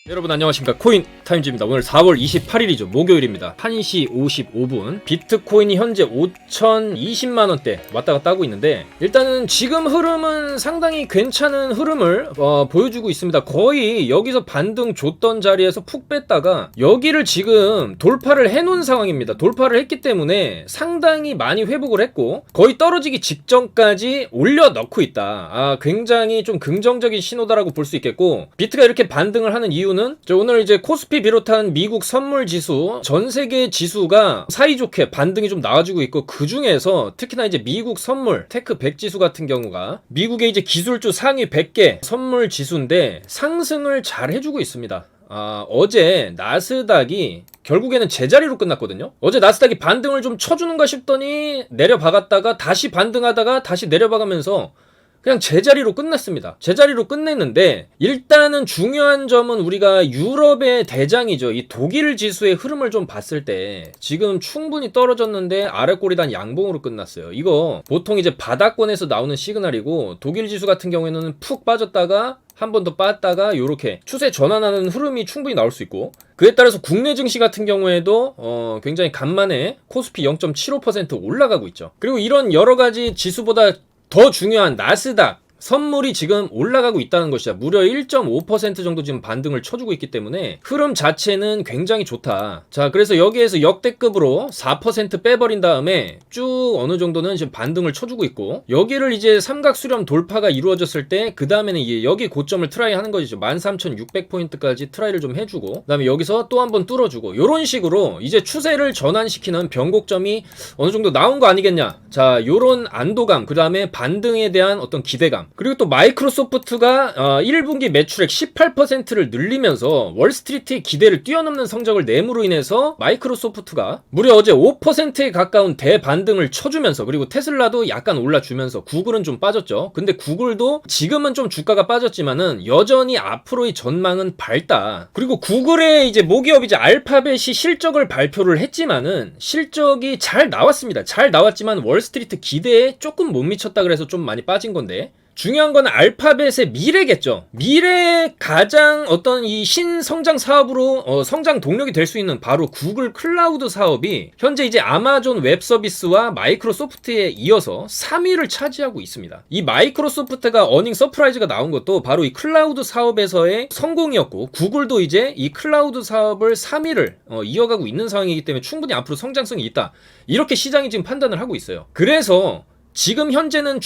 여러분 안녕하십니까, 코인 타임즈입니다. 오늘 4월 28일이죠 목요일입니다. 1시 55분 비트코인이 현재 5,020만원대 왔다갔다 하고 있는데, 일단은 지금 흐름은 상당히 괜찮은 흐름을 보여주고 있습니다. 거의 여기서 반등 줬던 자리에서 푹 뺐다가 여기를 지금 돌파를 해놓은 상황입니다. 돌파를 했기 때문에 상당히 많이 회복을 했고 거의 떨어지기 직전까지 올려넣고 있다. 굉장히 좀 긍정적인 신호다라고 볼 수 있겠고, 비트가 이렇게 반등을 하는 이유는 오늘 이제 코스피 비롯한 미국 선물 지수, 전 세계 지수가 사이좋게 반등이 좀 나와주고 있고, 그 중에서 특히나 이제 미국 선물 테크 100 지수 같은 경우가 미국의 이제 기술주 상위 100개 선물 지수인데 상승을 잘 해주고 있습니다. 어제 나스닥이 결국에는 제자리로 끝났거든요. 어제 나스닥이 반등을 좀 쳐주는가 싶더니 내려박았다가 다시 반등하다가 다시 내려박으면서 그냥 제자리로 끝났습니다. 제자리로 끝냈는데, 일단은 중요한 점은 우리가 유럽의 대장이죠, 이 독일 지수의 흐름을 좀 봤을 때 지금 충분히 떨어졌는데 아랫꼬리단 양봉으로 끝났어요. 이거 보통 이제 바닥권에서 나오는 시그널이고, 독일 지수 같은 경우에는 푹 빠졌다가 한 번 더 빠졌다가 요렇게 추세 전환하는 흐름이 충분히 나올 수 있고, 그에 따라서 국내 증시 같은 경우에도 굉장히 간만에 코스피 0.75% 올라가고 있죠. 그리고 이런 여러가지 지수보다 더 중요한 나스닥 선물이 지금 올라가고 있다는 것이죠. 무려 1.5% 정도 지금 반등을 쳐주고 있기 때문에 흐름 자체는 굉장히 좋다. 자, 그래서 여기에서 역대급으로 4% 빼버린 다음에 쭉 어느 정도는 지금 반등을 쳐주고 있고, 여기를 이제 삼각 수렴 돌파가 이루어졌을 때 그 다음에는 이제 여기 고점을 트라이 하는 것이죠. 13,600포인트까지 트라이를 좀 해주고, 그 다음에 여기서 또 한번 뚫어주고, 요런 식으로 이제 추세를 전환시키는 변곡점이 어느 정도 나온 거 아니겠냐. 자, 요런 안도감, 그 다음에 반등에 대한 어떤 기대감, 그리고 또 마이크로소프트가 1분기 매출액 18%를 늘리면서 월스트리트의 기대를 뛰어넘는 성적을 내므로 인해서 마이크로소프트가 무려 어제 5%에 가까운 대반등을 쳐주면서, 그리고 테슬라도 약간 올라주면서, 구글은 좀 빠졌죠. 근데 구글도 지금은 좀 주가가 빠졌지만은 여전히 앞으로의 전망은 밝다. 그리고 구글의 이제 모기업이자 알파벳이 실적을 발표를 했지만은 실적이 잘 나왔습니다. 잘 나왔지만 월스트리트 기대에 조금 못 미쳤다 그래서 좀 많이 빠진 건데, 중요한 건 알파벳의 미래겠죠. 미래의 가장 어떤 이 신성장 사업으로 성장 동력이 될 수 있는 바로 구글 클라우드 사업이 현재 이제 아마존 웹 서비스와 마이크로소프트에 이어서 3위를 차지하고 있습니다. 이 마이크로소프트가 어닝 서프라이즈가 나온 것도 바로 이 클라우드 사업에서의 성공이었고, 구글도 이제 이 클라우드 사업을 3위를 이어가고 있는 상황이기 때문에 충분히 앞으로 성장성이 있다, 이렇게 시장이 지금 판단을 하고 있어요. 그래서 지금 현재는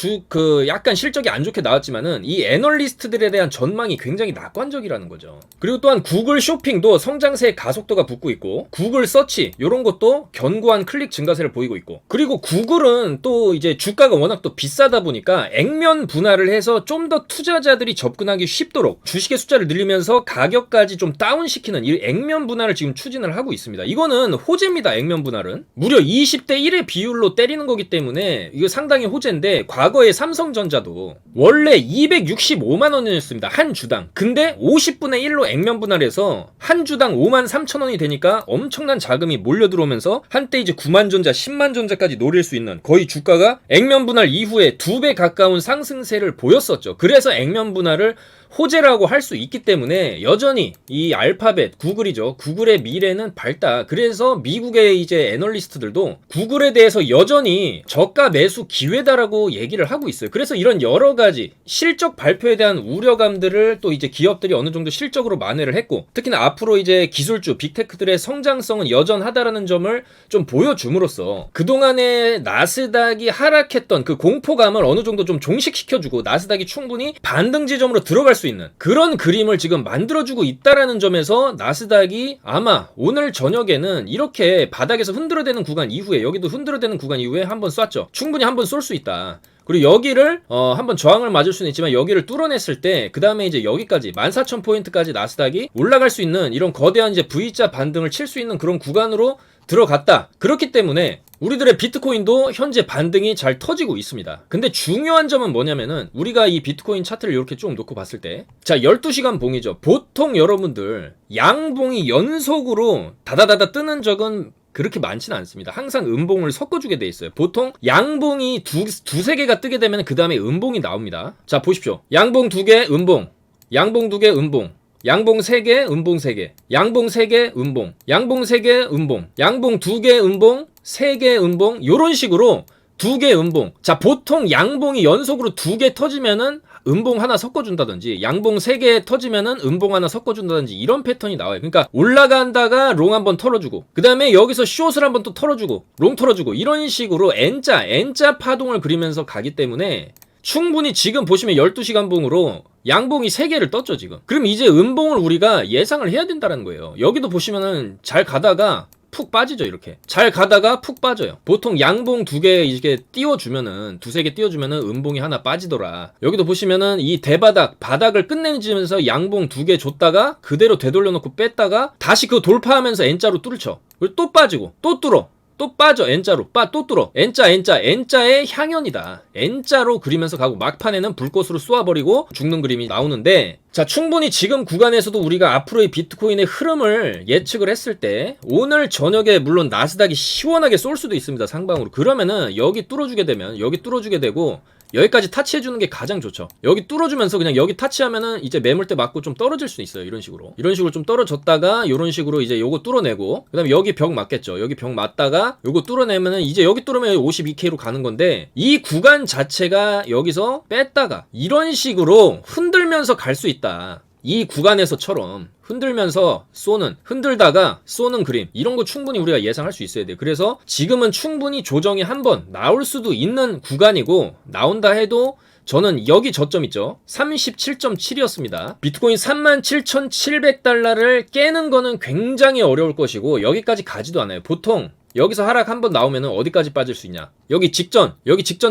약간 실적이 안 좋게 나왔지만은 이 애널리스트들에 대한 전망이 굉장히 낙관적이라는 거죠. 그리고 또한 구글 쇼핑도 성장세의 가속도가 붙고 있고, 구글 서치 요런 것도 견고한 클릭 증가세를 보이고 있고, 그리고 구글은 또 이제 주가가 워낙 또 비싸다 보니까 액면 분할을 해서 좀 더 투자자들이 접근하기 쉽도록 주식의 숫자를 늘리면서 가격까지 좀 다운시키는 이 액면 분할을 지금 추진을 하고 있습니다. 이거는 호재입니다. 액면 분할은 무려 20대 1의 비율로 때리는 거기 때문에 이거 상당히 호재인데, 과거에 삼성전자도 원래 265만원이었습니다. 한 주당. 근데 50분의 1로 액면 분할해서 한 주당 53,000원이 되니까 엄청난 자금이 몰려 들어오면서 한때 이제 9만전자, 10만전자까지 노릴 수 있는, 거의 주가가 액면 분할 이후에 2배 가까운 상승세를 보였었죠. 그래서 액면 분할을 호재라고 할 수 있기 때문에 여전히 이 알파벳, 구글이죠. 구글의 미래는 밝다. 그래서 미국의 이제 애널리스트들도 구글에 대해서 여전히 저가 매수 기회다라고 얘기를 하고 있어요. 그래서 이런 여러 가지 실적 발표에 대한 우려감들을 또 이제 기업들이 어느 정도 실적으로 만회를 했고, 특히나 앞으로 이제 기술주, 빅테크들의 성장성은 여전하다라는 점을 좀 보여줌으로써 그동안에 나스닥이 하락했던 그 공포감을 어느 정도 좀 종식시켜주고, 나스닥이 충분히 반등 지점으로 들어갈 수 있는 그런 그림을 지금 만들어주고 있다라는 점에서 나스닥이 아마 오늘 저녁에는 이렇게 바닥에서 흔들어대는 구간 이후에, 여기도 흔들어대는 구간 이후에 한번 쐈죠. 충분히 한번 쏠 수 있다. 그리고 여기를 한번 저항을 맞을 수는 있지만 여기를 뚫어냈을 때 그 다음에 이제 여기까지 14,000포인트까지 나스닥이 올라갈 수 있는 이런 거대한 이제 V자 반등을 칠 수 있는 그런 구간으로 들어갔다. 그렇기 때문에 우리들의 비트코인도 현재 반등이 잘 터지고 있습니다. 근데 중요한 점은 뭐냐면은, 우리가 이 비트코인 차트를 이렇게 쭉 놓고 봤을 때, 자, 12시간 봉이죠. 보통 여러분들 양봉이 연속으로 다다다다 뜨는 적은 그렇게 많지는 않습니다. 항상 음봉을 섞어주게 돼 있어요. 보통 양봉이 두세 개가 뜨게 되면 그 다음에 음봉이 나옵니다. 자, 보십시오. 양봉 2개, 음봉. 양봉 2개, 음봉. 양봉 3개, 음봉 3개. 양봉 3개, 음봉. 양봉 3개, 음봉. 양봉 2개, 음봉. 3개, 음봉. 요런 식으로 2개 음봉. 자, 보통 양봉이 연속으로 2개 터지면은 음봉 하나 섞어준다든지, 양봉 3개 터지면은 음봉 하나 섞어준다든지, 이런 패턴이 나와요. 그러니까 올라간다가 롱 한번 털어주고, 그 다음에 여기서 숏을 한번 또 털어주고, 롱 털어주고, 이런 식으로 N자 파동을 그리면서 가기 때문에 충분히 지금 보시면 12시간 봉으로 양봉이 3개를 떴죠, 지금. 그럼 이제 음봉을 우리가 예상을 해야 된다는 거예요. 여기도 보시면은 잘 가다가 푹 빠지죠, 이렇게. 잘 가다가 푹 빠져요. 보통 양봉 2개 이렇게 띄워주면은, 2-3개 띄워주면은 음봉이 하나 빠지더라. 여기도 보시면은 이 대바닥, 바닥을 끝내주면서 양봉 2개 줬다가 그대로 되돌려놓고 뺐다가 다시 그거 돌파하면서 N자로 뚫죠. 그리고 또 빠지고, 또 뚫어. 또 빠져. N자로 또 뚫어. N자의 향연이다. N자로 그리면서 가고, 막판에는 불꽃으로 쏘아버리고 죽는 그림이 나오는데, 자, 충분히 지금 구간에서도 우리가 앞으로의 비트코인의 흐름을 예측을 했을 때 오늘 저녁에 물론 나스닥이 시원하게 쏠 수도 있습니다, 상방으로. 그러면은 여기 뚫어주게 되면, 여기 뚫어주게 되고 여기까지 타치해주는 게 가장 좋죠. 여기 뚫어주면서 그냥 여기 타치하면은 이제 매물대 맞고 좀 떨어질 수 있어요. 이런 식으로 좀 떨어졌다가 이런 식으로 이제 요거 뚫어내고, 그 다음에 여기 벽 맞겠죠. 여기 벽 맞다가 요거 뚫어내면은 이제 여기 뚫으면 52K로 가는 건데, 이 구간 자체가 여기서 뺐다가 이런 식으로 흔들면서 갈 수 있다. 이 구간에서처럼 흔들면서 쏘는, 흔들다가 쏘는 그림, 이런 거 충분히 우리가 예상할 수 있어야 돼요. 그래서 지금은 충분히 조정이 한번 나올 수도 있는 구간이고, 나온다 해도 저는 여기 저점 있죠, 37.7이었습니다 비트코인 37,700달러를 깨는 거는 굉장히 어려울 것이고, 여기까지 가지도 않아요. 보통 여기서 하락 한번 나오면은 어디까지 빠질 수 있냐, 여기 직전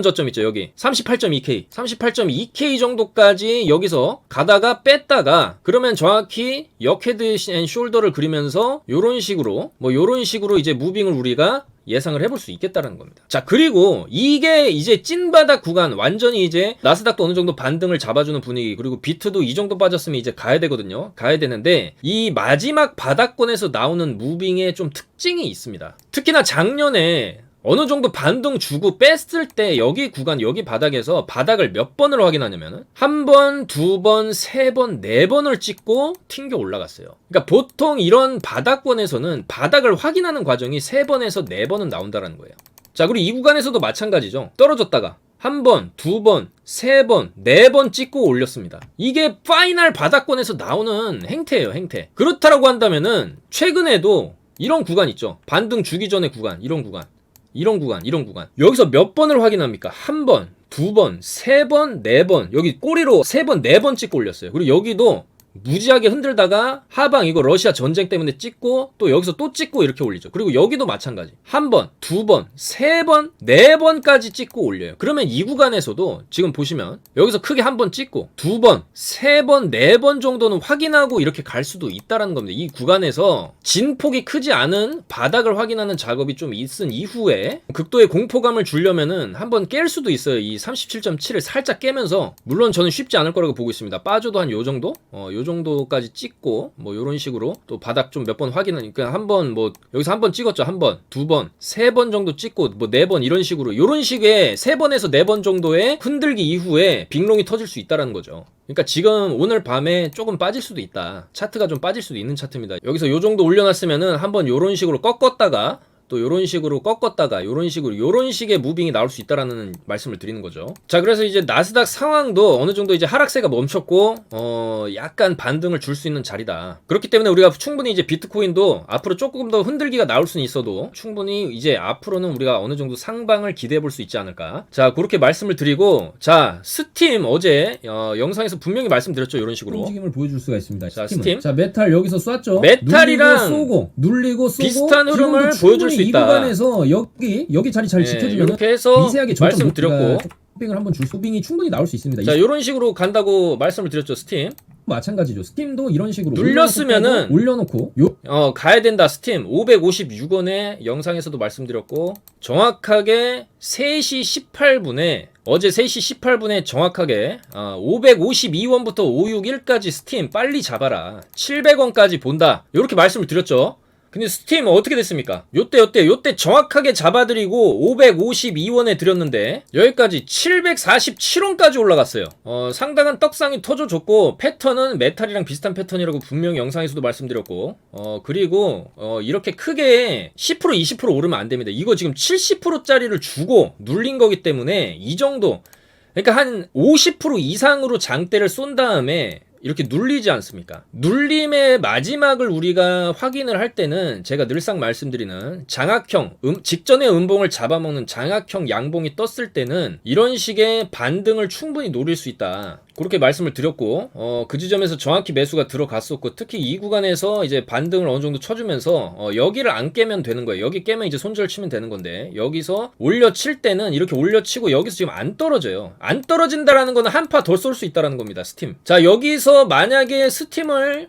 저점 있죠, 여기 38.2K 정도까지 여기서 가다가 뺐다가, 그러면 정확히 역헤드 앤 숄더를 그리면서 요런 식으로 이제 무빙을 우리가 예상을 해볼 수 있겠다는 겁니다. 자, 그리고 이게 이제 찐바닥 구간, 완전히 이제 나스닥도 어느 정도 반등을 잡아주는 분위기, 그리고 비트도 이 정도 빠졌으면 이제 가야 되거든요. 가야 되는데, 이 마지막 바닥권에서 나오는 무빙에 좀 특징이 있습니다. 특히나 작년에 어느 정도 반등 주고 뺐을 때 여기 구간, 여기 바닥에서 바닥을 몇 번을 확인하냐면은 한 번, 두 번, 세 번, 네 번을 찍고 튕겨 올라갔어요. 그러니까 보통 이런 바닥권에서는 바닥을 확인하는 과정이 세 번에서 네 번은 나온다라는 거예요. 자, 그리고 이 구간에서도 마찬가지죠. 떨어졌다가 한 번, 두 번, 세 번, 네 번 찍고 올렸습니다. 이게 파이널 바닥권에서 나오는 행태예요, 행태. 그렇다라고 한다면은 최근에도 이런 구간 있죠. 반등 주기 전의 구간, 이런 구간. 여기서 몇 번을 확인합니까? 한 번, 두 번, 세 번, 네 번. 여기 꼬리로 세 번, 네 번 찍고 올렸어요. 그리고 여기도 무지하게 흔들다가 하방, 이거 러시아 전쟁 때문에 찍고 또 여기서 또 찍고 이렇게 올리죠. 그리고 여기도 마찬가지. 한 번, 두 번, 세 번, 네 번까지 찍고 올려요. 그러면 이 구간에서도 지금 보시면 여기서 크게 한 번 찍고 두 번, 세 번, 네 번 정도는 확인하고 이렇게 갈 수도 있다라는 겁니다. 이 구간에서 진폭이 크지 않은 바닥을 확인하는 작업이 좀 있은 이후에 극도의 공포감을 주려면은 한번 깰 수도 있어요. 이 37.7을 살짝 깨면서, 물론 저는 쉽지 않을 거라고 보고 있습니다. 빠져도 한 요 정도? 요 정도까지 찍고 요런 식으로 또 바닥 좀 몇 번 확인하니까, 한 번 여기서 한 번 찍었죠. 한 번, 두 번, 세 번 정도 찍고 네 번, 이런 식으로, 요런 식의 세 번에서 네 번 정도의 흔들기 이후에 빅롱이 터질 수 있다라는 거죠. 그러니까 지금 오늘 밤에 조금 빠질 수도 있다. 차트가 좀 빠질 수도 있는 차트입니다. 여기서 요 정도 올려놨으면은 한번 요런 식으로 꺾었다가 또 요런 식으로 꺾었다가 요런 식의 무빙이 나올 수 있다라는 말씀을 드리는 거죠. 자, 그래서 이제 나스닥 상황도 어느 정도 이제 하락세가 멈췄고 약간 반등을 줄 수 있는 자리다. 그렇기 때문에 우리가 충분히 이제 비트코인도 앞으로 조금 더 흔들기가 나올 수는 있어도 충분히 이제 앞으로는 우리가 어느 정도 상방을 기대해 볼 수 있지 않을까. 자, 그렇게 말씀을 드리고, 자, 스팀 어제 영상에서 분명히 말씀드렸죠. 이런 식으로 움직임을 보여줄 수가 있습니다. 자, 스팀. 자, 메탈 여기서 쐈죠. 메탈이랑 눌리고 쏘고 비슷한 흐름을 보여줄 수 이 있다. 구간에서 여기 자리 잘 지켜주면 이렇게 해서 미세하게 말씀드렸고, 쇼핑을 한번 줄 소빙이 충분히 나올 수 있습니다. 자, 이런 식으로 간다고 말씀을 드렸죠. 스팀 마찬가지죠. 스팀도 이런 식으로 눌렸으면은 올려놓고 가야 된다. 스팀 556원에 영상에서도 말씀드렸고, 정확하게 3시 18분에 어제 3시 18분에 정확하게 552원부터 561까지 스팀 빨리 잡아라. 700원까지 본다. 이렇게 말씀을 드렸죠. 근데 스팀 어떻게 됐습니까? 요때 정확하게 잡아드리고 552원에 드렸는데 여기까지 747원까지 올라갔어요. 상당한 떡상이 터져줬고 패턴은 메탈이랑 비슷한 패턴이라고 분명히 영상에서도 말씀드렸고 그리고 이렇게 크게 10% 20% 오르면 안 됩니다. 이거 지금 70%짜리를 주고 눌린 거기 때문에 이 정도, 그러니까 한 50% 이상으로 장대를 쏜 다음에 이렇게 눌리지 않습니까? 눌림의 마지막을 우리가 확인을 할 때는 제가 늘상 말씀드리는 장악형, 직전의 음봉을 잡아먹는 장악형 양봉이 떴을 때는 이런 식의 반등을 충분히 노릴 수 있다. 그렇게 말씀을 드렸고 그 지점에서 정확히 매수가 들어갔었고, 특히 이 구간에서 이제 반등을 어느 정도 쳐주면서 여기를 안 깨면 되는 거예요. 여기 깨면 이제 손절 치면 되는 건데, 여기서 올려칠 때는 이렇게 올려치고 여기서 지금 안 떨어져요. 안 떨어진다라는 거는 한 파 더 쏠 수 있다라는 겁니다. 스팀. 자, 여기서 만약에 스팀을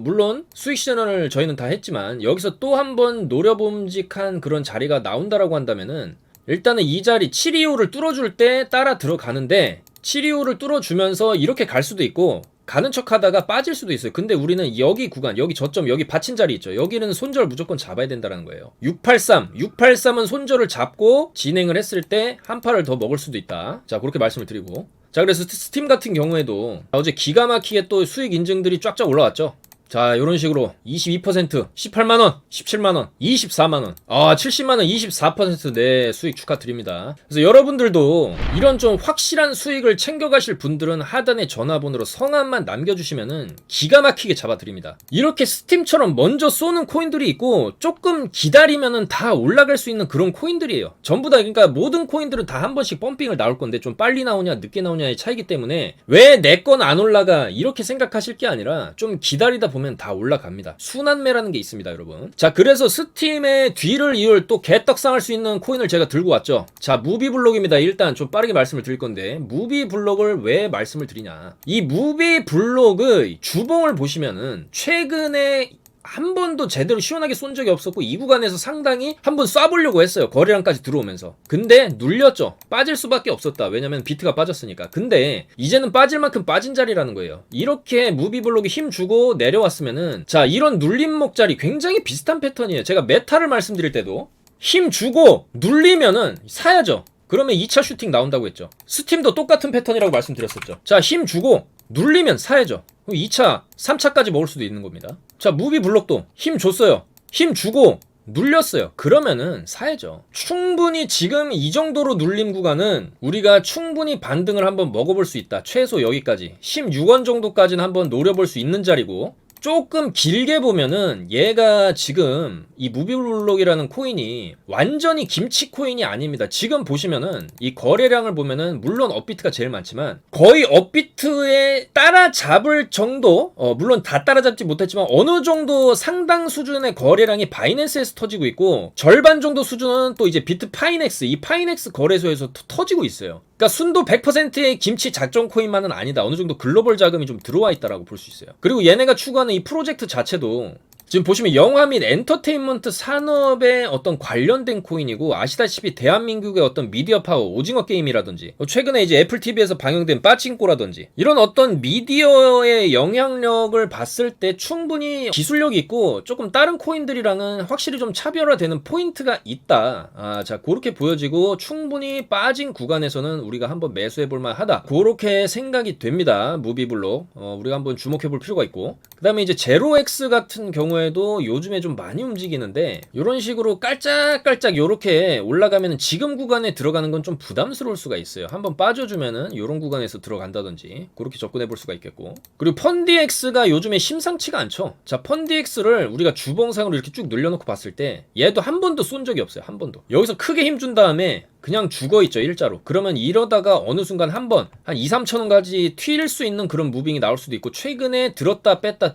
물론 수익 시전을 저희는 다 했지만 여기서 또 한번 노려봄직한 그런 자리가 나온다라고 한다면은 일단은 이 자리 725를 뚫어줄 때 따라 들어가는데, 725를 뚫어주면서 이렇게 갈 수도 있고 가는 척 하다가 빠질 수도 있어요. 근데 우리는 여기 구간, 여기 저점, 여기 받친 자리 있죠. 여기는 손절 무조건 잡아야 된다는 거예요. 683은 손절을 잡고 진행을 했을 때 한 팔을 더 먹을 수도 있다. 자, 그렇게 말씀을 드리고, 자, 그래서 스팀 같은 경우에도 어제 기가 막히게 또 수익 인증들이 쫙쫙 올라왔죠. 자, 요런 식으로 22%, 18만원, 17만원, 24만원, 70만원, 24% 내 수익 축하드립니다. 그래서 여러분들도 이런 좀 확실한 수익을 챙겨가실 분들은 하단에 전화번호로 성함만 남겨주시면은 기가 막히게 잡아드립니다. 이렇게 스팀처럼 먼저 쏘는 코인들이 있고 조금 기다리면은 다 올라갈 수 있는 그런 코인들이에요. 전부 다, 그러니까 모든 코인들은 다 한 번씩 펌핑을 나올 건데 좀 빨리 나오냐 늦게 나오냐의 차이기 때문에 왜 내 건 안 올라가 이렇게 생각하실 게 아니라 좀 기다리다 보면 다 올라갑니다. 순환매라는 게 있습니다, 여러분. 자, 그래서 스팀의 뒤를 이을 또 개떡상할 수 있는 코인을 제가 들고 왔죠. 자, 무비블록입니다. 일단 좀 빠르게 말씀을 드릴 건데, 무비블록을 왜 말씀을 드리냐, 이 무비블록의 주봉을 보시면은 최근에 한 번도 제대로 시원하게 쏜 적이 없었고, 이 구간에서 상당히 한번 쏴보려고 했어요. 거래량까지 들어오면서. 근데 눌렸죠. 빠질 수밖에 없었다. 왜냐면 비트가 빠졌으니까. 근데 이제는 빠질 만큼 빠진 자리라는 거예요. 이렇게 무비블록이 힘주고 내려왔으면은, 자, 이런 눌림목 자리 굉장히 비슷한 패턴이에요. 제가 메타를 말씀드릴 때도 힘주고 눌리면은 사야죠. 그러면 2차 슈팅 나온다고 했죠. 스팀도 똑같은 패턴이라고 말씀드렸었죠. 자, 힘주고 눌리면 사야죠. 2차, 3차까지 먹을 수도 있는 겁니다. 자, 무비블록도 힘 줬어요. 힘 주고 눌렸어요. 그러면은 사야죠. 충분히 지금 이 정도로 눌림 구간은 우리가 충분히 반등을 한번 먹어볼 수 있다. 최소 여기까지 16원 정도까지는 한번 노려볼 수 있는 자리고, 조금 길게 보면은 얘가 지금 이 무비블록이라는 코인이 완전히 김치 코인이 아닙니다. 지금 보시면은 이 거래량을 보면은 물론 업비트가 제일 많지만 거의 업비트에 따라잡을 정도, 물론 다 따라잡지 못했지만 어느 정도 상당 수준의 거래량이 바이낸스에서 터지고 있고, 절반 정도 수준은 또 이제 비트 파이넥스, 이 파이넥스 거래소에서 터지고 있어요. 그러니까 순도 100%의 김치 작전 코인만은 아니다. 어느 정도 글로벌 자금이 좀 들어와 있다라고 볼 수 있어요. 그리고 얘네가 추구하는 이 프로젝트 자체도 지금 보시면 영화 및 엔터테인먼트 산업에 어떤 관련된 코인이고, 아시다시피 대한민국의 어떤 미디어 파워, 오징어 게임이라든지 최근에 이제 애플 TV에서 방영된 빠칭코라든지 이런 어떤 미디어의 영향력을 봤을 때 충분히 기술력이 있고 조금 다른 코인들이랑은 확실히 좀 차별화되는 포인트가 있다. 자, 그렇게 보여지고 충분히 빠진 구간에서는 우리가 한번 매수해볼 만하다. 그렇게 생각이 됩니다. 무비블록 우리가 한번 주목해볼 필요가 있고, 그 다음에 이제 제로엑스 같은 경우에 도 요즘에 좀 많이 움직이는데, 이런 식으로 깔짝깔짝 요렇게 올라가면 지금 구간에 들어가는 건 좀 부담스러울 수가 있어요. 한번 빠져주면은 요런 구간에서 들어간다든지 그렇게 접근해 볼 수가 있겠고, 그리고 펀디엑스가 요즘에 심상치가 않죠. 자, 펀디엑스를 우리가 주봉상으로 이렇게 쭉 늘려놓고 봤을 때 얘도 한 번도 쏜 적이 없어요. 한 번도. 여기서 크게 힘준 다음에 그냥 죽어있죠, 일자로. 그러면 이러다가 어느 순간 한번 한 2-3천원까지 튀일 수 있는 그런 무빙이 나올 수도 있고, 최근에 들었다 뺐다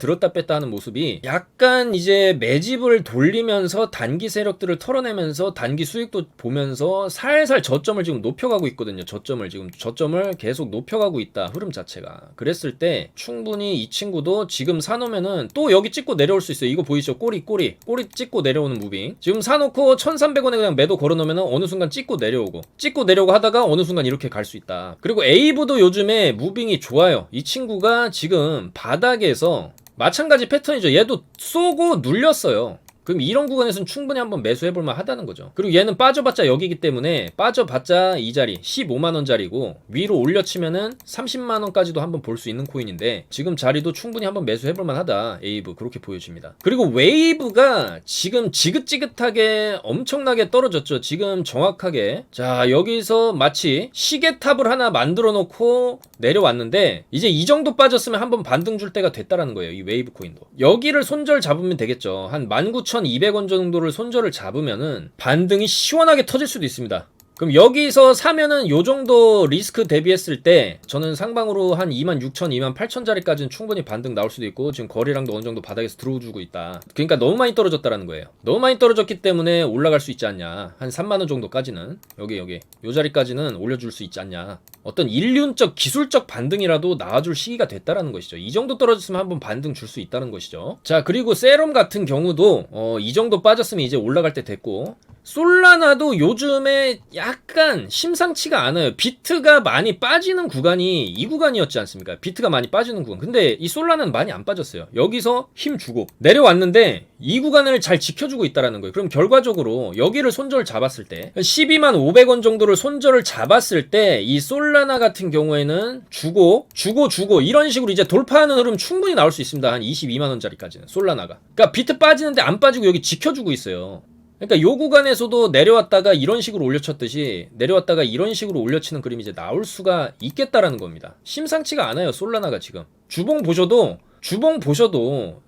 하는 모습이 약간 이제 매집을 돌리면서 단기 세력들을 털어내면서 단기 수익도 보면서 살살 저점을 지금 높여가고 있거든요. 저점을 계속 높여가고 있다, 흐름 자체가. 그랬을 때 충분히 이 친구도 지금 사놓으면은 또 여기 찍고 내려올 수 있어요. 이거 보이시죠? 꼬리 찍고 내려오는 무빙. 지금 사놓고 1,300원에 그냥 매도 걸어놓으면은 어느 순간 찍고 내려오고 하다가 어느 순간 이렇게 갈 수 있다. 그리고 에이브도 요즘에 무빙이 좋아요. 이 친구가 지금 바닥에서 마찬가지 패턴이죠. 얘도 쏘고 눌렸어요. 그럼 이런 구간에서는 충분히 한번 매수해볼만 하다는 거죠. 그리고 얘는 빠져봤자 여기기 때문에 빠져봤자 이 자리 15만원짜리고 위로 올려치면은 30만원까지도 한번 볼 수 있는 코인인데 지금 자리도 충분히 한번 매수해볼만 하다. 에이브 그렇게 보여집니다. 그리고 웨이브가 지금 지긋지긋하게 엄청나게 떨어졌죠. 지금 정확하게 자 여기서 마치 시계탑을 하나 만들어 놓고 내려왔는데 이제 이 정도 빠졌으면 한번 반등 줄 때가 됐다라는 거예요. 이 웨이브 코인도 여기를 손절 잡으면 되겠죠. 한 19,200원 정도를 손절을 잡으면은 반등이 시원하게 터질 수도 있습니다. 그럼 여기서 사면은 요 정도 리스크 대비했을 때 저는 상방으로 한 26,000, 28,000짜리까지는 충분히 반등 나올 수도 있고 지금 거래량도 어느 정도 바닥에서 들어주고 있다. 그러니까 너무 많이 떨어졌다라는 거예요. 너무 많이 떨어졌기 때문에 올라갈 수 있지 않냐. 한 3만원 정도까지는 여기 요 자리까지는 올려줄 수 있지 않냐. 어떤 인륜적 기술적 반등이라도 나와줄 시기가 됐다라는 것이죠. 이 정도 떨어졌으면 한번 반등 줄 수 있다는 것이죠. 자 그리고 세럼 같은 경우도 이 정도 빠졌으면 이제 올라갈 때 됐고 솔라나도 요즘에 약간 심상치가 않아요. 비트가 많이 빠지는 구간이 이 구간이었지 않습니까? 비트가 많이 빠지는 구간. 근데 이 솔라나는 많이 안 빠졌어요. 여기서 힘 주고 내려왔는데 이 구간을 잘 지켜주고 있다라는 거예요. 그럼 결과적으로 여기를 손절 잡았을 때 12만 500원 정도를 손절을 잡았을 때 이 솔라나 같은 경우에는 주고 이런 식으로 이제 돌파하는 흐름 충분히 나올 수 있습니다. 한 22만 원짜리까지는 솔라나가. 그러니까 비트 빠지는데 안 빠지고 여기 지켜주고 있어요. 그러니까 요 구간에서도 내려왔다가 이런 식으로 올려쳤듯이 내려왔다가 이런 식으로 올려치는 그림이 이제 나올 수가 있겠다라는 겁니다. 심상치가 않아요. 솔라나가 지금 주봉 보셔도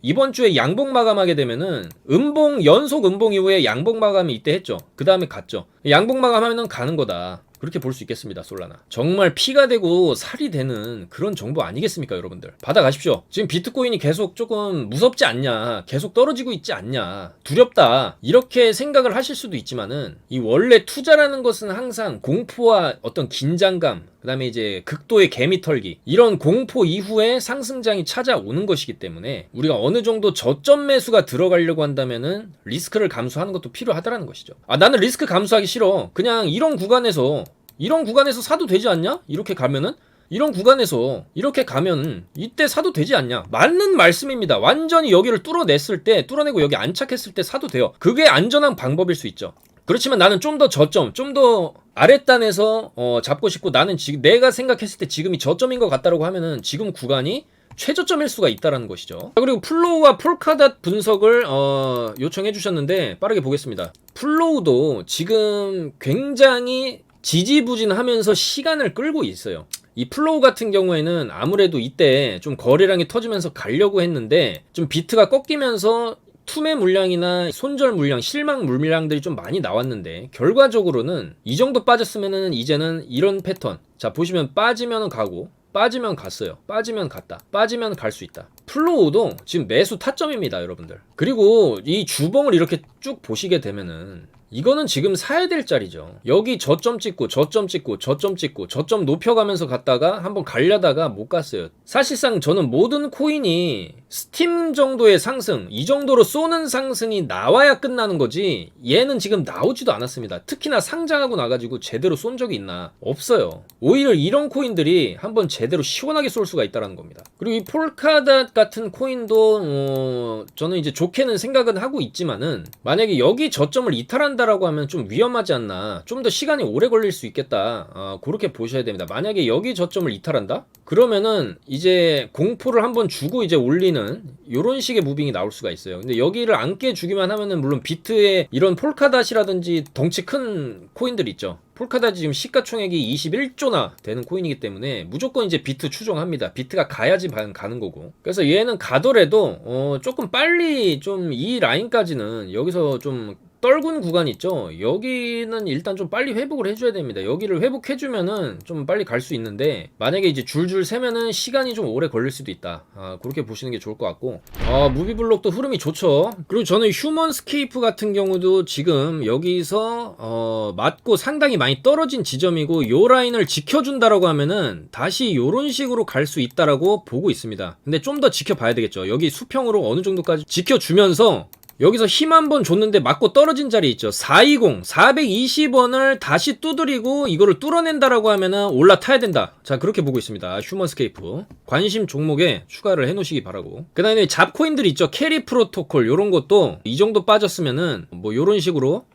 이번 주에 양봉 마감하게 되면은 연속 음봉 이후에 양봉 마감이 이때 했죠. 그 다음에 갔죠. 양봉 마감하면은 가는 거다. 그렇게 볼 수 있겠습니다. 솔라나 정말 피가 되고 살이 되는 그런 정보 아니겠습니까? 여러분들 받아가십시오. 지금 비트코인이 계속 조금 무섭지 않냐, 계속 떨어지고 있지 않냐, 두렵다 이렇게 생각을 하실 수도 있지만은 이 원래 투자라는 것은 항상 공포와 어떤 긴장감, 그 다음에 이제 극도의 개미 털기 이런 공포 이후에 상승장이 찾아오는 것이기 때문에 우리가 어느 정도 저점 매수가 들어가려고 한다면은 리스크를 감수하는 것도 필요하다라는 것이죠. 나는 리스크 감수하기 싫어. 그냥 이런 구간에서 사도 되지 않냐? 이렇게 가면은 이런 구간에서 이렇게 가면 이때 사도 되지 않냐? 맞는 말씀입니다. 완전히 여기를 뚫어내고 여기 안착했을 때 사도 돼요. 그게 안전한 방법일 수 있죠. 그렇지만 나는 좀 더 저점, 좀 더 아랫단에서 잡고 싶고 나는 지금 내가 생각했을 때 지금이 저점인 것 같다라고 하면은 지금 구간이 최저점일 수가 있다라는 것이죠. 그리고 플로우와 폴카닷 분석을 요청해 주셨는데 빠르게 보겠습니다. 플로우도 지금 굉장히 지지부진하면서 시간을 끌고 있어요. 이 플로우 같은 경우에는 아무래도 이때 좀 거래량이 터지면서 가려고 했는데 좀 비트가 꺾이면서 투매 물량이나 손절 물량, 실망 물량들이 좀 많이 나왔는데 결과적으로는 이 정도 빠졌으면은 이제는 이런 패턴. 자 보시면 빠지면 가고 빠지면 갔어요. 빠지면 갔다. 빠지면 갈 수 있다. 플로우도 지금 매수 타점입니다, 여러분들. 그리고 이 주봉을 이렇게 쭉 보시게 되면은 이거는 지금 사야 될 자리죠. 여기 저점 찍고 저점 높여가면서 갔다가 한번 가려다가 못 갔어요. 사실상 저는 모든 코인이 스팀 정도의 상승, 이 정도로 쏘는 상승이 나와야 끝나는 거지 얘는 지금 나오지도 않았습니다. 특히나 상장하고 나가지고 제대로 쏜 적이 있나? 없어요. 오히려 이런 코인들이 한번 제대로 시원하게 쏠 수가 있다는 겁니다. 그리고 이 폴카닷 같은 코인도 저는 이제 좋게는 생각은 하고 있지만은 만약에 여기 저점을 이탈한다라고 하면 좀 위험하지 않나, 좀 더 시간이 오래 걸릴 수 있겠다, 그렇게 보셔야 됩니다. 만약에 여기 저점을 이탈한다? 그러면은 이제 공포를 한번 주고 이제 올리는 이런 식의 무빙이 나올 수가 있어요. 근데 여기를 안 깨주기만 하면은 물론 비트의 이런 폴카닷이라든지 덩치 큰 코인들 있죠. 폴카닷이 지금 시가총액이 21조나 되는 코인이기 때문에 무조건 이제 비트 추종합니다. 비트가 가야지 가는 거고. 그래서 얘는 가더라도 조금 빨리 좀 이 라인까지는 여기서 좀 떨군 구간 있죠. 여기는 일단 좀 빨리 회복을 해줘야 됩니다. 여기를 회복해주면은 좀 빨리 갈 수 있는데 만약에 이제 줄줄 세면은 시간이 좀 오래 걸릴 수도 있다. 그렇게 보시는 게 좋을 것 같고 무비블록도 흐름이 좋죠. 그리고 저는 휴먼스케이프 같은 경우도 지금 여기서 맞고 상당히 많이 떨어진 지점이고 요 라인을 지켜준다라고 하면은 다시 요런 식으로 갈 수 있다라고 보고 있습니다. 근데 좀 더 지켜봐야 되겠죠. 여기 수평으로 어느 정도까지 지켜주면서 여기서 힘 한번 줬는데 맞고 떨어진 자리 있죠. 420, 420원을 다시 두드리고 이거를 뚫어낸다라고 하면은 올라타야 된다. 자, 그렇게 보고 있습니다. 휴먼스케이프. 관심 종목에 추가를 해놓으시기 바라고. 그 다음에 잡코인들 있죠. 캐리 프로토콜, 요런 것도 이 정도 빠졌으면은 뭐 요런 식으로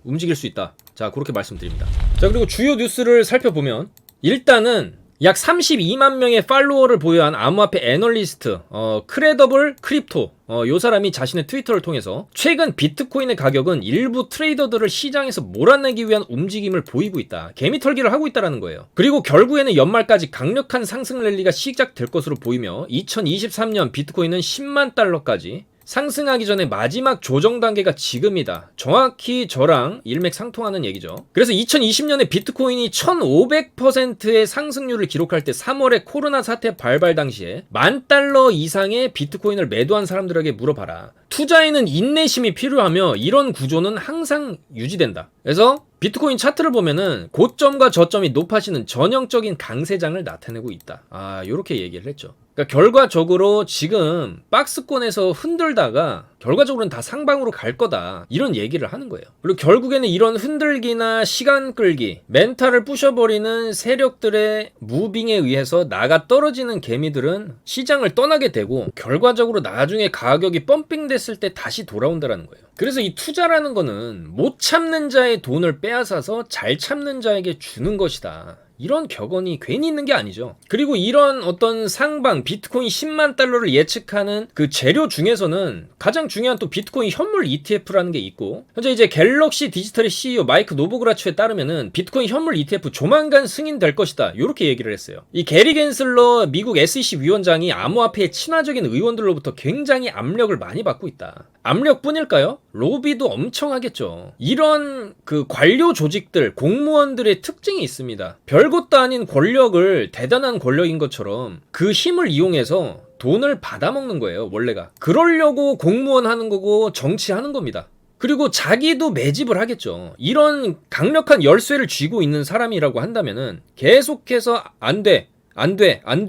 움직일 수 있다. 자, 그렇게 말씀드립니다. 자, 그리고 주요 뉴스를 살펴보면 일단은 약 32만 명의 팔로워를 보유한 암호화폐 애널리스트 크레더블 크립토 요 사람이 자신의 트위터를 통해서 최근 비트코인의 가격은 일부 트레이더들을 시장에서 몰아내기 위한 움직임을 보이고 있다. 개미털기를 하고 있다는 거예요. 그리고 결국에는 연말까지 강력한 상승 랠리가 시작될 것으로 보이며 2023년 비트코인은 10만 달러까지 상승하기 전에 마지막 조정 단계가 지금이다. 정확히 저랑 일맥상통하는 얘기죠. 그래서 2020년에 비트코인이 1500%의 상승률을 기록할 때 3월에 코로나 사태 발발 당시에 $10,000 이상의 비트코인을 매도한 사람들에게 물어봐라. 투자에는 인내심이 필요하며 이런 구조는 항상 유지된다. 그래서 비트코인 차트를 보면은 고점과 저점이 높아지는 전형적인 강세장을 나타내고 있다. 요렇게 얘기를 했죠. 그러니까 결과적으로 지금 박스권에서 흔들다가 결과적으로는 다 상방으로 갈 거다. 이런 얘기를 하는 거예요. 그리고 결국에는 이런 흔들기나 시간 끌기, 멘탈을 부셔버리는 세력들의 무빙에 의해서 나가 떨어지는 개미들은 시장을 떠나게 되고 결과적으로 나중에 가격이 펌핑됐을 때 다시 돌아온다는 거예요. 그래서 이 투자라는 거는 못 참는 자의 돈을 빼앗아서 잘 참는 자에게 주는 것이다. 이런 격언이 괜히 있는 게 아니죠. 그리고 이런 어떤 상방 비트코인 10만 달러를 예측하는 그 재료 중에서는 가장 중요한 또 비트코인 현물 ETF라는 게 있고, 현재 이제 갤럭시 디지털의 CEO 마이크 노보그라츠에 따르면은 비트코인 현물 ETF 조만간 승인될 것이다. 이렇게 얘기를 했어요. 이 게리 겐슬러 미국 SEC 위원장이 암호화폐의 친화적인 의원들로부터 굉장히 압력을 많이 받고 있다. 압력뿐일까요? 로비도 엄청 하겠죠. 이런 그 관료 조직들, 공무원들의 특징이 있습니다. 별것도 아닌 권력을 대단한 권력인 것처럼 그 힘을 이용해서 돈을 받아먹는 거예요, 원래가. 그러려고 공무원 하는 거고 정치하는 겁니다. 그리고 자기도 매집을 하겠죠. 이런 강력한 열쇠를 쥐고 있는 사람이라고 한다면은 계속해서 안 돼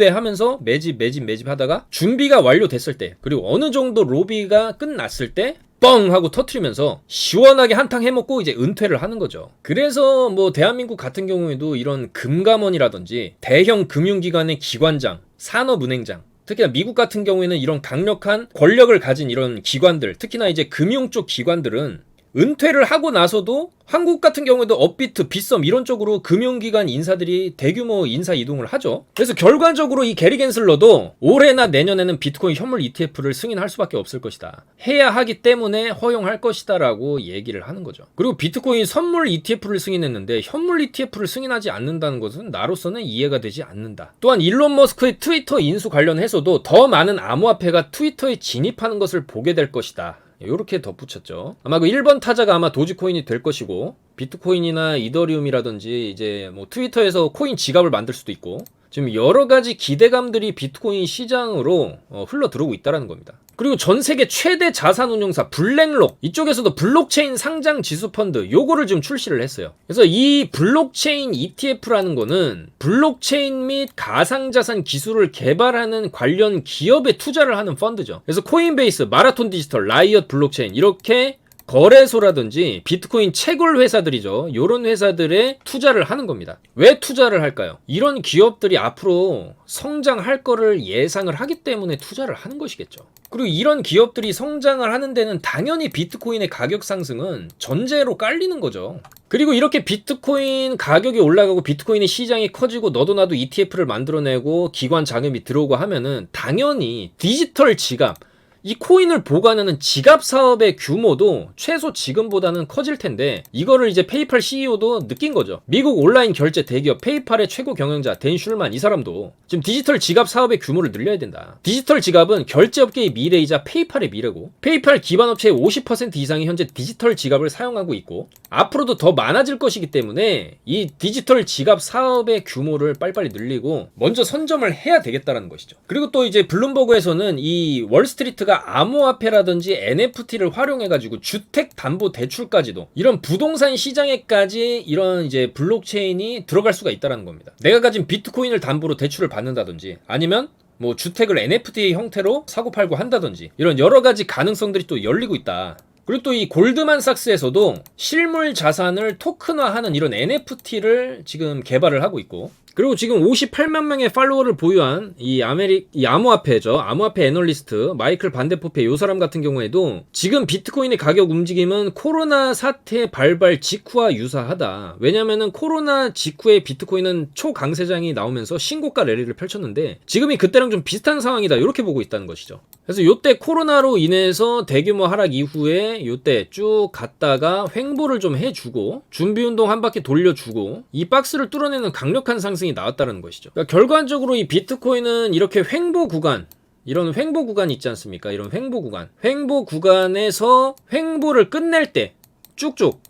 하면서 매집 하다가 준비가 완료됐을 때, 그리고 어느 정도 로비가 끝났을 때 뻥 하고 터트리면서 시원하게 한탕 해먹고 이제 은퇴를 하는 거죠. 그래서 뭐 대한민국 같은 경우에도 이런 금감원이라든지 대형 금융기관의 기관장, 산업은행장, 특히나 미국 같은 경우에는 이런 강력한 권력을 가진 이런 기관들, 특히나 이제 금융 쪽 기관들은 은퇴를 하고 나서도 한국 같은 경우에도 업비트, 빗썸 이런 쪽으로 금융기관 인사들이 대규모 인사 이동을 하죠. 그래서 결과적으로 이 게리 겐슬러도 올해나 내년에는 비트코인 현물 ETF를 승인할 수밖에 없을 것이다. 해야 하기 때문에 허용할 것이다 라고 얘기를 하는 거죠. 그리고 비트코인 선물 ETF를 승인했는데 현물 ETF를 승인하지 않는다는 것은 나로서는 이해가 되지 않는다. 또한 일론 머스크의 트위터 인수 관련해서도 더 많은 암호화폐가 트위터에 진입하는 것을 보게 될 것이다. 이렇게 덧붙였죠. 아마 그 1번 타자가 아마 도지코인이 될 것이고, 비트코인이나 이더리움이라든지 이제 뭐 트위터에서 코인 지갑을 만들 수도 있고, 지금 여러 가지 기대감들이 비트코인 시장으로 흘러 들어오고 있다는 겁니다. 그리고 전 세계 최대 자산운용사 블랙록, 이쪽에서도 블록체인 상장 지수 펀드 요거를 지금 출시를 했어요. 그래서 이 블록체인 ETF라는 거는 블록체인 및 가상자산 기술을 개발하는 관련 기업에 투자를 하는 펀드죠. 그래서 코인베이스, 마라톤 디지털, 라이엇 블록체인 이렇게 거래소라든지 비트코인 채굴 회사들이죠. 이런 회사들에 투자를 하는 겁니다. 왜 투자를 할까요? 이런 기업들이 앞으로 성장할 거를 예상을 하기 때문에 투자를 하는 것이겠죠. 그리고 이런 기업들이 성장을 하는 데는 당연히 비트코인의 가격 상승은 전제로 깔리는 거죠. 그리고 이렇게 비트코인 가격이 올라가고 비트코인의 시장이 커지고 너도 나도 ETF를 만들어내고 기관 자금이 들어오고 하면은 당연히 디지털 지갑, 이 코인을 보관하는 지갑 사업의 규모도 최소 지금보다는 커질 텐데, 이거를 이제 페이팔 CEO도 느낀 거죠. 미국 온라인 결제 대기업 페이팔의 최고 경영자 댄 슐만, 이 사람도 지금 디지털 지갑 사업의 규모를 늘려야 된다. 디지털 지갑은 결제업계의 미래이자 페이팔의 미래고, 페이팔 기반 업체의 50% 이상이 현재 디지털 지갑을 사용하고 있고 앞으로도 더 많아질 것이기 때문에 이 디지털 지갑 사업의 규모를 빨리빨리 늘리고 먼저 선점을 해야 되겠다는 것이죠. 그리고 또 이제 블룸버그에서는 이 월스트리트가 암호화폐라든지 NFT를 활용해가지고 주택담보대출까지도 이런 부동산 시장에까지 이런 이제 블록체인이 들어갈 수가 있다는 겁니다. 내가 가진 비트코인을 담보로 대출을 받는다든지 아니면 뭐 주택을 NFT 형태로 사고 팔고 한다든지 이런 여러 가지 가능성들이 또 열리고 있다. 그리고 또 이 골드만삭스에서도 실물 자산을 토큰화하는 이런 NFT를 지금 개발을 하고 있고, 그리고 지금 58만 명의 팔로워를 보유한 이 암호화폐죠. 암호화폐 애널리스트 마이클 반데포페 요 사람 같은 경우에도 지금 비트코인의 가격 움직임은 코로나 사태 발발 직후와 유사하다. 왜냐면은 코로나 직후에 비트코인은 초강세장이 나오면서 신고가 랠리를 펼쳤는데 지금이 그때랑 좀 비슷한 상황이다. 이렇게 보고 있다는 것이죠. 그래서 요때 코로나로 인해서 대규모 하락 이후에 요때 쭉 갔다가 횡보를 좀 해주고 준비운동 한 바퀴 돌려주고 이 박스를 뚫어내는 강력한 상승이 나왔다는 것이죠. 그러니까 결과적으로 이 비트코인은 이렇게 횡보 구간, 이런 횡보 구간이 있지 않습니까? 이런 횡보 구간에서 횡보를 끝낼 때 쭉쭉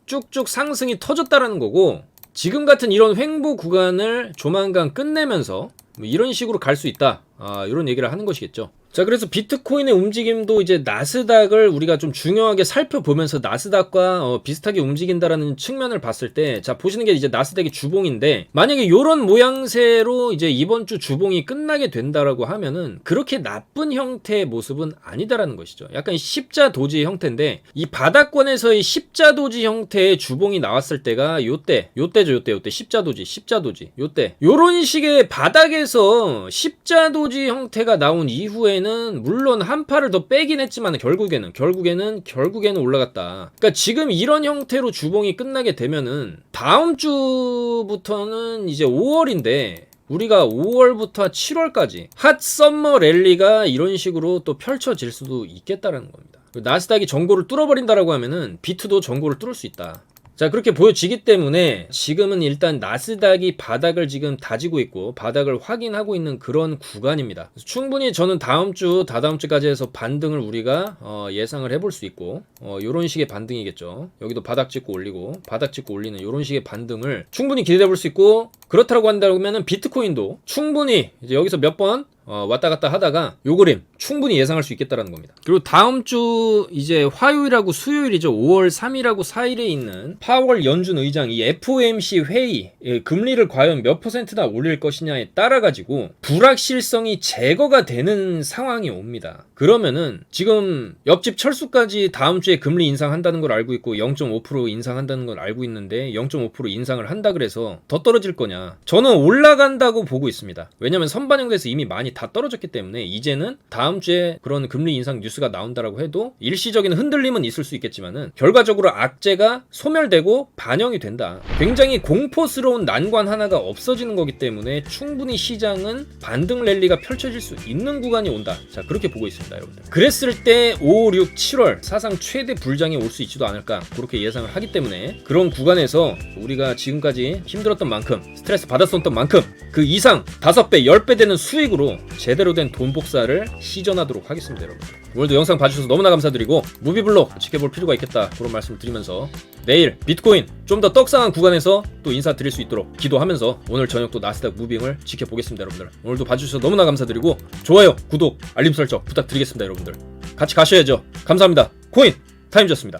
상승이 터졌다라는 거고, 지금 같은 이런 횡보 구간을 조만간 끝내면서 뭐 이런 식으로 갈 수 있다. 이런 얘기를 하는 것이겠죠. 자, 그래서 비트코인의 움직임도 이제 나스닥을 우리가 좀 중요하게 살펴보면서 나스닥과 비슷하게 움직인다라는 측면을 봤을 때, 자, 보시는 게 이제 나스닥이 주봉인데, 만약에 요런 모양새로 이제 이번 주 주봉이 끝나게 된다라고 하면은 그렇게 나쁜 형태의 모습은 아니다라는 것이죠. 약간 십자 도지 형태인데, 이 바닥권에서의 십자 도지 형태의 주봉이 나왔을 때가 요때죠. 십자 도지. 요때. 요런 식의 바닥에서 십자 도지 형태가 나온 이후에 물론 한 팔을 더 빼긴 했지만 결국에는 올라갔다. 그러니까 지금 이런 형태로 주봉이 끝나게 되면은 다음 주부터는 이제 5월인데 우리가 5월부터 7월까지 핫 썸머 랠리가 이런 식으로 또 펼쳐질 수도 있겠다라는 겁니다. 나스닥이 전고를 뚫어버린다라고 하면은 비트도 전고를 뚫을 수 있다. 자, 그렇게 보여지기 때문에 지금은 일단 나스닥이 바닥을 지금 다지고 있고 바닥을 확인하고 있는 그런 구간입니다. 충분히 저는 다다음 주까지 해서 반등을 우리가 예상을 해볼 수 있고, 요런 식의 반등이겠죠. 여기도 바닥 찍고 올리는 요런 식의 반등을 충분히 기대해 볼 수 있고, 그렇다고 한다면은 비트코인도 충분히 이제 여기서 몇 번 왔다 갔다 하다가 요 그림 충분히 예상할 수 있겠다라는 겁니다. 그리고 다음 주 이제 화요일하고 수요일이죠. 5월 3일하고 4일에 있는 파월 연준 의장 이 FOMC 회의, 금리를 과연 몇 %나 올릴 것이냐에 따라 가지고 불확실성이 제거가 되는 상황이 옵니다. 그러면은 지금 옆집 철수까지 다음 주에 금리 인상한다는 걸 알고 있고 0.5% 인상한다는 걸 알고 있는데 0.5% 인상을 한다 그래서 더 떨어질 거냐? 저는 올라간다고 보고 있습니다. 왜냐면 선반영돼서 이미 많이 다 떨어졌기 때문에 이제는 다음 주에 그런 금리 인상 뉴스가 나온다라고 해도 일시적인 흔들림은 있을 수 있겠지만은 결과적으로 악재가 소멸되고 반영이 된다. 굉장히 공포스러운 난관 하나가 없어지는 거기 때문에 충분히 시장은 반등 랠리가 펼쳐질 수 있는 구간이 온다. 자, 그렇게 보고 있습니다, 여러분들. 그랬을 때 5, 6, 7월 사상 최대 불장이 올 수 있지도 않을까 그렇게 예상을 하기 때문에 그런 구간에서 우리가 지금까지 힘들었던 만큼 스트레스 받았었던 만큼 그 이상 5배, 10배 되는 수익으로 제대로 된 돈 복사를 시전하도록 하겠습니다, 여러분. 오늘도 영상 봐주셔서 너무나 감사드리고 무비블록 지켜볼 필요가 있겠다 그런 말씀 드리면서 내일 비트코인 좀 더 떡상한 구간에서 또 인사드릴 수 있도록 기도하면서 오늘 저녁 또 나스닥 무빙을 지켜보겠습니다, 여러분들. 오늘도 봐주셔서 너무나 감사드리고 좋아요, 구독, 알림 설정 부탁드리겠습니다, 여러분들. 같이 가셔야죠. 감사합니다. 코인 타임즈였습니다.